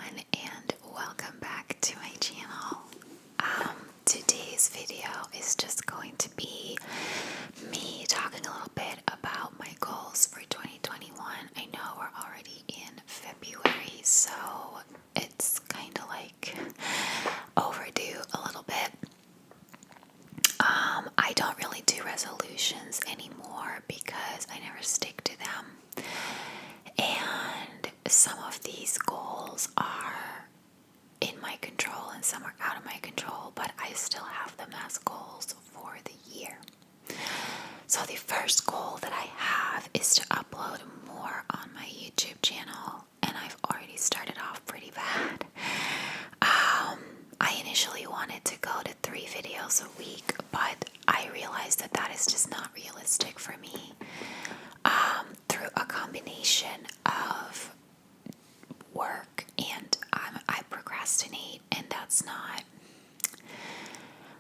everyone, and welcome back to my channel. Today's video is just going to be me talking a little bit about my goals for 2021. I know we're already in February, so it's kind of like overdue a little bit. I don't really do resolutions anymore because I never stick to them. And some of these goals are in my control and some are out of my control, but I still have them as goals for the year. So the first goal that I have is to upload more on my YouTube channel, and I've already started off pretty bad. I initially wanted to go to 3 videos a week, but I realized that that is just not realistic for me. Through a combination of work and I procrastinate, and that's not,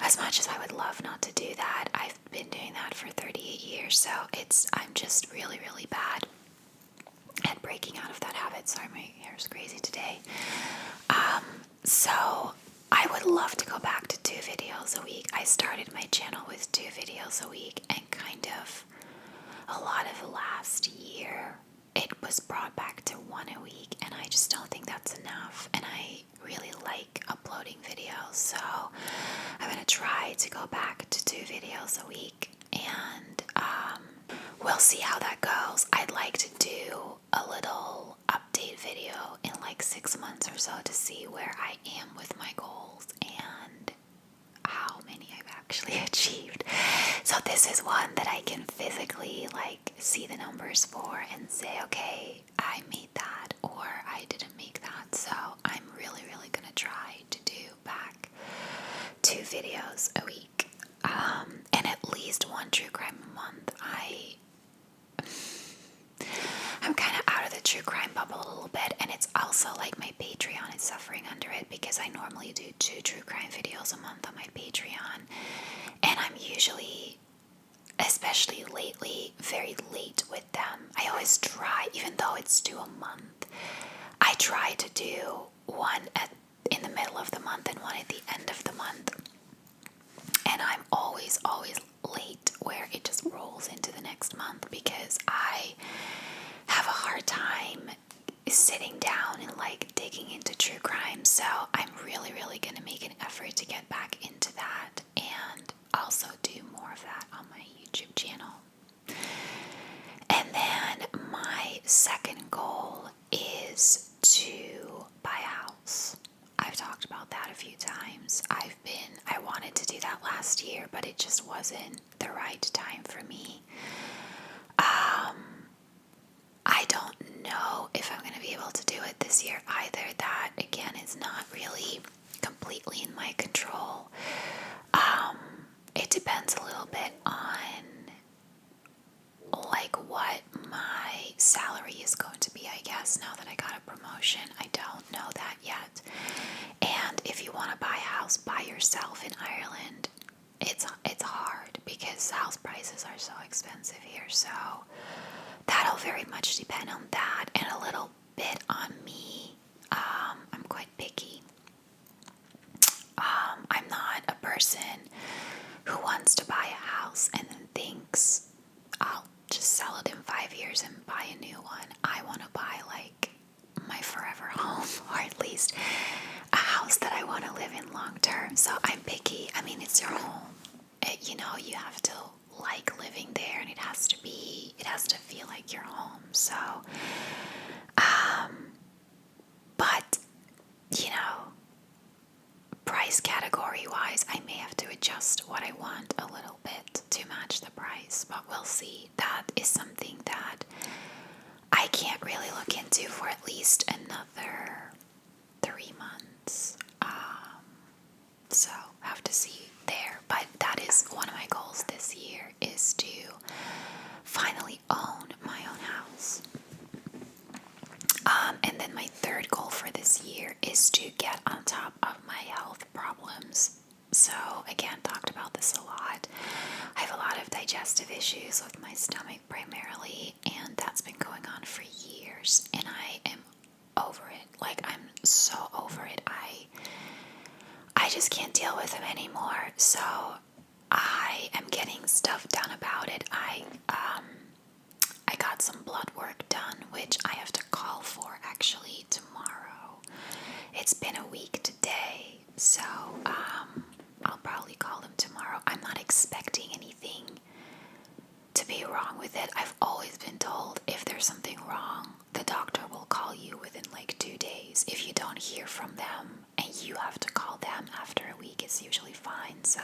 as much as I would love not to do that, I've been doing that for 38 years, so I'm just really, really bad at breaking out of that habit. Sorry, my hair is crazy today. So I would love to go back to 2 videos a week. I started my channel with 2 videos a week, and kind of a lot of the last year it was brought back to 1 a week, and I just don't think that's enough, and I really like uploading videos, so I'm going to try to go back to 2 videos a week, and we'll see how that goes. I'd like to do a little update video in like 6 months or so to see where I am with my goals and how many I've actually achieved. So this is one that I can physically like see the numbers for and say, okay, I made that or I didn't make that. So I'm really, really going to try to do back 2 videos a week, and at least 1 true crime a month. I'm kind of out of the true crime bubble a little bit, and it's also like my Patreon is suffering under it because I normally do 2 true crime videos a month on my Patreon, and I'm usually, especially lately, very late with them. I always try, even though it's due a month, I try to do one in the middle of the month and one at the end of the month, and I'm always late where it just rolls into the next month because I have a hard time sitting down and like digging into true crime. So I'm really, really going to make an effort to get back into that and also do more of that on my YouTube channel. And then my second goal is to buy a house. I've talked about that a few times. I wanted to do that last year, but it just wasn't the right time for me. I don't know if I'm going to be able to do it this year either. That, again, is not really completely in my control. It depends a little bit on like what my salary is going to be, I guess, now that I got a promotion. I don't know that yet. And if you want to buy a house by yourself in Ireland, it's hard because house prices are so expensive here. So that'll very much depend on that and a little bit on me. I'm quite picky. I'm not a person who wants to buy a house and then thinks I'll just sell it in 5 years and buy a new one. I want to buy like my forever home, or at least a house that I want to live in long term. So I'm picky. I mean, it's your home. You have to like living there, and it has to feel like your home. So, but, price category wise, I may have to adjust what I want a little bit to match the price, but we'll see. That is something that I can't really look into for at least another 3 months. So have to see there, but that is one of my goals this year, is to finally own my own house. And then my third goal for this year is to get on top of my health problems. So again, talked about this a lot. I have a lot of digestive issues with my stomach primarily, and that's been going on for years, and I am over it. Like, I'm so over it. I just can't deal with him anymore. So I am getting stuff done about it. I got some blood work done, which I have to call for actually tomorrow. It's been a week today, so I'll probably call them tomorrow. I'm not expecting anything to be wrong with it. I've always been told if there's something wrong, the doctor will call you within like 2 days. If you don't hear from them and you have to call them after a week, it's usually fine. So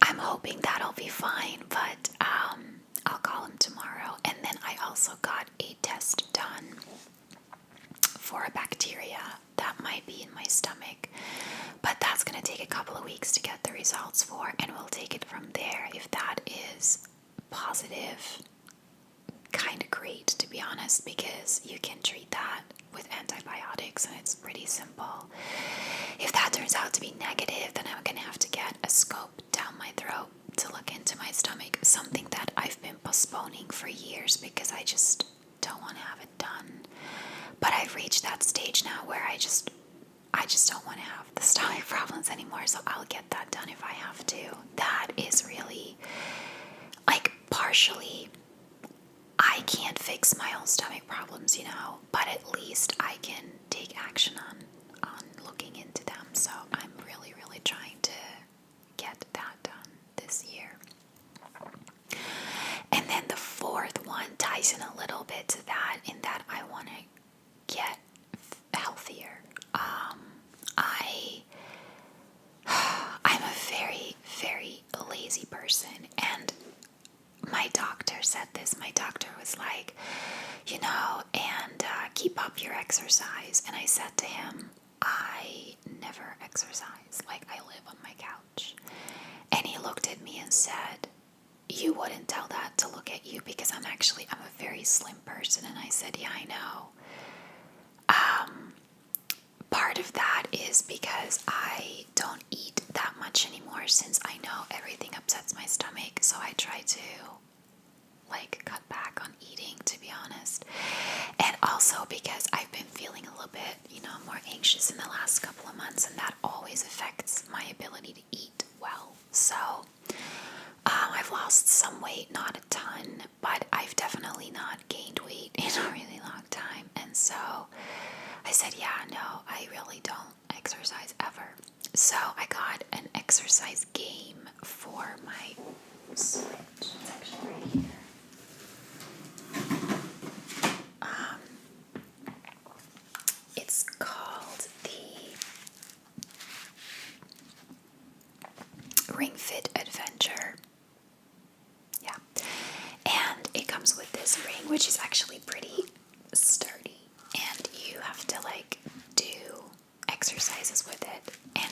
I'm hoping that'll be fine, but I'll call him tomorrow. And then I also got a test done for a bacteria that might be in my stomach, but that's going to take a couple of weeks to get the results for, and we'll take it from there. If that is positive, kind of great, to be honest, because you can treat that with antibiotics and it's pretty simple. If that turns out to be negative, then I'm going to have to get a scope down my throat to look into my stomach, something that I've been postponing for years because I just don't want to have it done. But I've reached that stage now where I just don't want to have the stomach problems anymore, so I'll get that done if I have to. That is really, like, partially, I can't fix my own stomach problems, but at least I can take action on looking into them. So I'm really, really trying to get that done this year. And then the fourth one ties in a little bit to that, in that I want to get healthier. I'm a very, very lazy person, and my doctor said this. My doctor was like, and keep up your exercise. And I said to him, I never exercise. Like, I live on my couch. And he looked at me and said, you wouldn't tell that to look at you, because I'm a very slim person. And I said, yeah, I know. Part of that is because I don't eat that much anymore, since I know everything upsets my stomach. So I try to cut back on eating, to be honest. And also because I've been feeling a little bit, more anxious in the last couple of months, and that always affects my ability to eat well. So I've lost some weight, not a ton, but I've definitely not gained weight in a really long time. And so I said, yeah, no, I really don't exercise ever. So I got an exercise game for my Switch. It's actually right here. It's called the Ring Fit Adventure. Yeah. And it comes with this ring, which is actually pretty sturdy. And you have to do exercises with it. And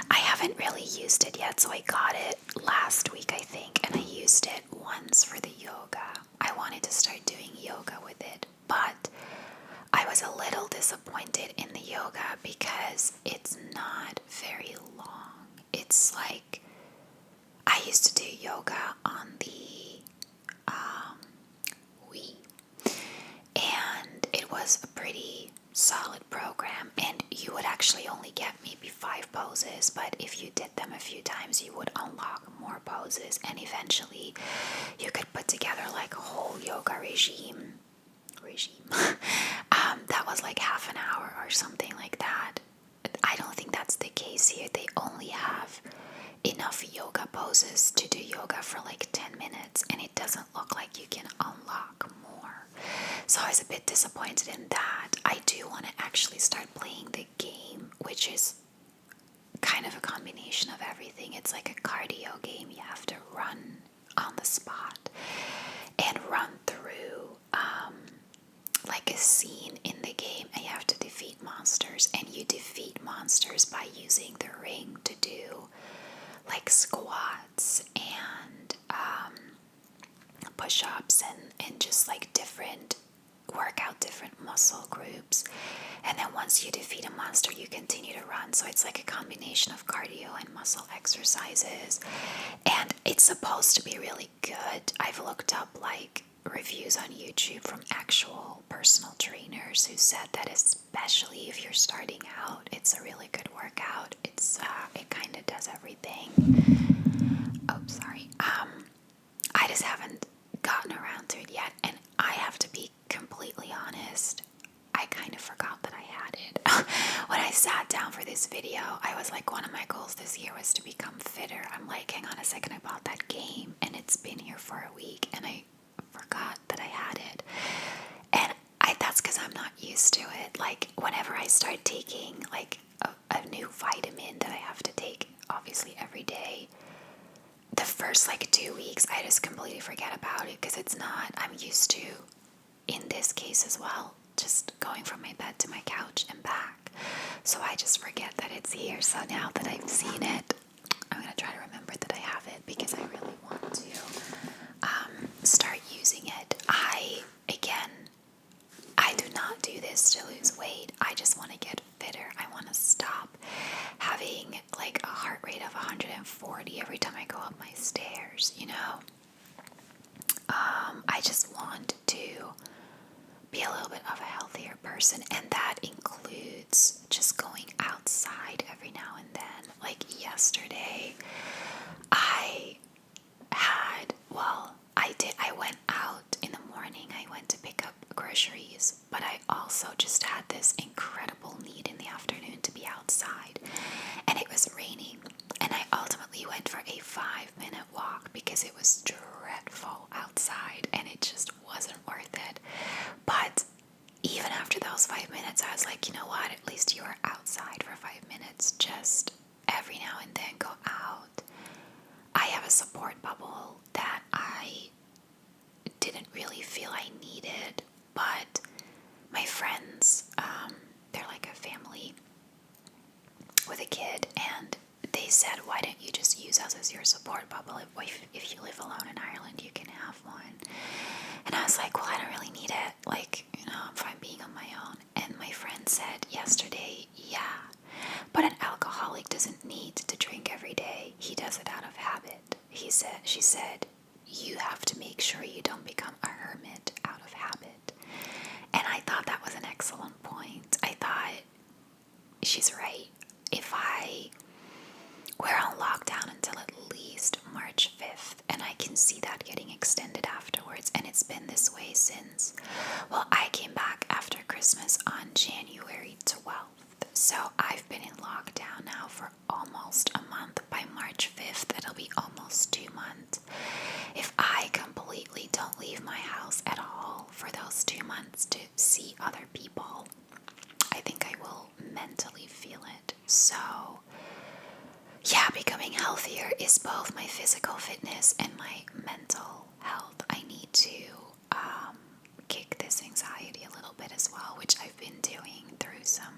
I haven't really used it yet, so I got it last week, I think, and I used it once for the yoga. I wanted to start doing yoga with it, but I was a little disappointed in the yoga because it's not very long. It's like, I used to do yoga on the Wii, and it was a pretty solid program, and you would actually only get maybe 5 poses, but if you did them a few times, you would unlock more poses, and eventually you could put together a whole yoga regime. That was half an hour or something like that. I don't think that's the case here. They only have enough yoga poses to do yoga for 10 minutes, and it doesn't look like you can unlock more. So I was a bit disappointed in that. I do want to actually start playing the game, which is kind of a combination of everything. It's like a cardio game. You have to run on the spot and run through a scene in the game, and you have to defeat monsters, and you defeat monsters by using the ring to do squats and push-ups and just work out different muscle groups. And then once you defeat a monster, you continue to run. So it's a combination of cardio and muscle exercises, and it's supposed to be really good. I've looked up reviews on YouTube from actual personal trainers who said that, especially if you're I sat down for this video. I was like, one of my goals this year was to become fitter. I'm like, hang on a second, I bought that game and it's been here for a week and I forgot that I had it. And that's because I'm not used to it. Like, whenever I start taking like a new vitamin that I have to take, obviously every day, the first like 2 weeks, I just completely forget about it because I'm used to, in this case as well, just going from my bed to my couch and back. So I just forget that it's here. So now that I've seen it, I'm going to try to remember that I have it because I really want to start using it. I do not do this to lose weight. I just want to get fitter. I want to stop having like a heart rate of 140 every time I go up my stairs, you know? I just want to be a little bit of a healthier person, and that includes just going outside every now and then. Like yesterday, I went out in the morning. I went to pick up groceries, but I also just had this incredible need in the afternoon to be outside, and it was raining, and I ultimately went for a 5-minute walk because it was dreadful outside and it just wasn't worth it. But even after those 5 minutes, I was like, you know what, at least you are outside for 5 minutes. Just every now and then go out. I have a support bubble that I didn't really feel I needed, but my friends, they're like a family with a kid, and they said, why don't you just use us as your support bubble? If you live alone in Ireland, you can have one. And I was like, well, I don't really need it. Like, you know, I'm fine being on my own. And my friend said yesterday, yeah, but an alcoholic doesn't need to drink every day. He does it out of habit. She said, you have to make sure you don't become a hermit out of habit. And I thought that was an excellent point. I thought she's right. We're on lockdown until at least March 5th, and I can see that getting extended afterwards, and it's been this way since, well, I came back after Christmas on January 12th, so I've been in lockdown now for almost a month. By March 5th, it'll be almost 2 months. If I completely don't leave my house at all for those 2 months to see other people, I think I will mentally feel it. So yeah, becoming healthier is both my physical fitness and my mental health. I need to kick this anxiety a little bit as well, which I've been doing through some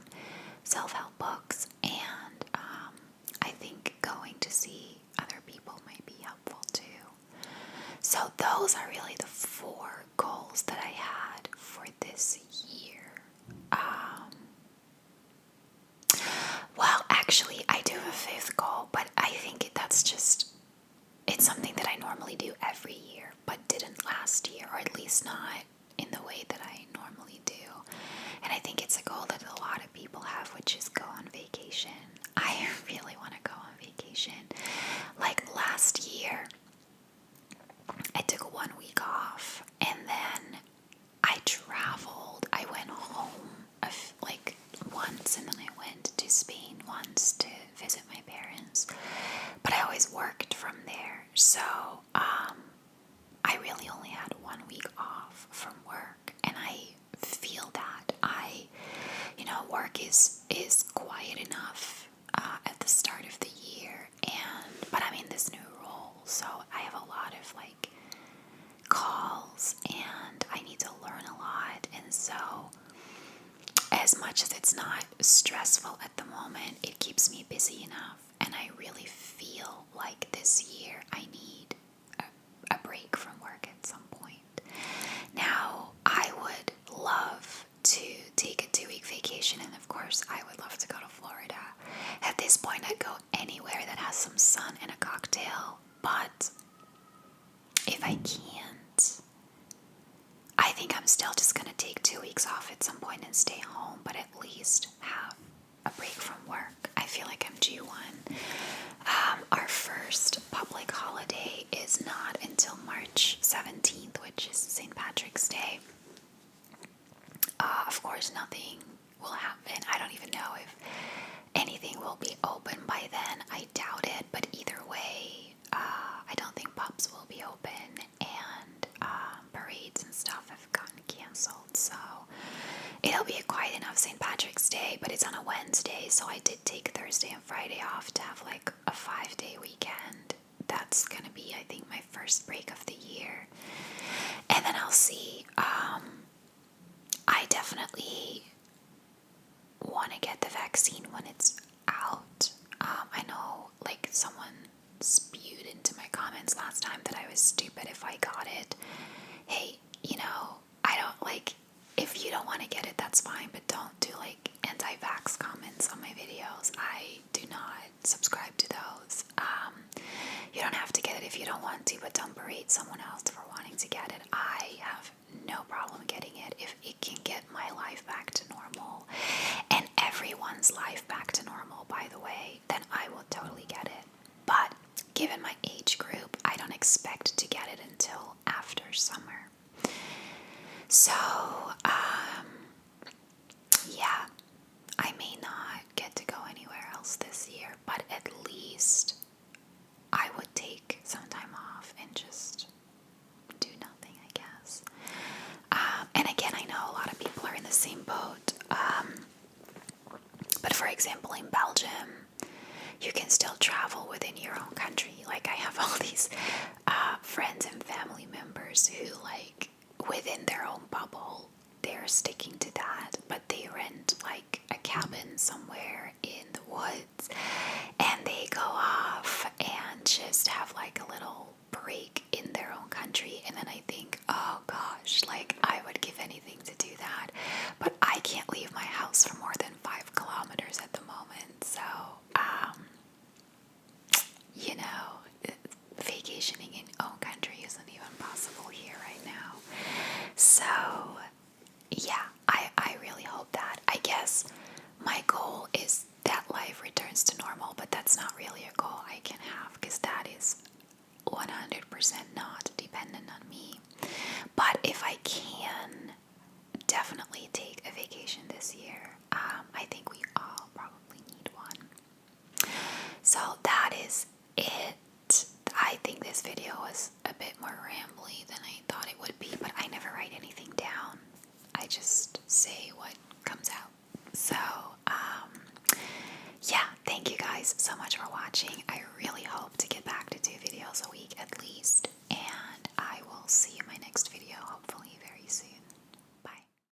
self-help books, and I think going to see other people might be helpful too. So those are really the 4 goals that I had for this year. Well, actually, I do have a 5th goal, but I think it's something that I normally do every year, but didn't last year, or at least not in the way that I normally do. And I think it's a goal that a lot of people have, which is go on vacation. I really want to go on vacation. Like last year, I took 1 week off, and then I traveled. I went home like once, and then I went to Spain once to visit my parents. But I always worked from there, so I really only had 1 week off from work, and I feel that work is quiet enough at the start of the year, but I'm in this new role, so I have a lot of like calls, and I need to learn a lot, and so as much as it's not stressful at the moment, it keeps me busy enough, and I really feel like this year I need a break from work at some point. Now, I would love to take a 2-week vacation, and of course I would love to go to Florida. At this point, I'd go anywhere that has some sun and a cocktail, but if I can't, I think I'm still just going to take 2 weeks off at some point and stay home, but at least have a break from work. I feel like I'm due one. Our first public holiday is not until March 17th, which is St. Patrick's Day. Of course, nothing will happen. I don't even know if anything will be open by then. I doubt it, but either way, I don't think pubs will be open, and parades and stuff have gotten canceled. So it'll be a quiet enough St. Patrick's Day, but it's on a Wednesday, so I did take Thursday and Friday off to have like a 5-day weekend. That's gonna be, I think, my first break of the year. And then I'll see. I definitely want to get the vaccine when it's out. I know, like, someone spewed into my comments last time that I was stupid if I got it. Hey, I don't like, if you don't want to get it, that's fine, but don't do like anti-vax comments on my videos. I do not subscribe to those. You don't have to get it if you don't want to, but don't berate someone else for wanting to get it. I have no problem getting it if it can get my life back to normal, and everyone's life back to normal, by the way, then I will totally get it. But given my age group, I don't expect to get it until after summer. So, yeah, I may not get to go anywhere else this year, but at least I would take some time off and just do nothing, I guess. And again, I know a lot of people are in the same boat. But for example, in Belgium, you can still travel within your own country. Like, I have all these friends and family members who, like, within their own bubble, they're sticking to that, but they rent like a cabin somewhere in the woods, and they go off and just have like a little break in their own country. And then I think, oh gosh, like, I would give anything to do that, but I can't leave my house for more than 5 kilometers at the moment. So vacationing in own country isn't even possible here right now. So yeah, I really hope that. I guess my goal is that life returns to normal, but that's not really a goal I can have, because that is 100% not dependent on me. But if I can definitely take a vacation this year, I think we all probably need one. So that is it. I think this video was a bit more rambly than I thought it would be, but I never write anything down. I just say what comes out. So, yeah, thank you guys so much for watching. I really hope to get back to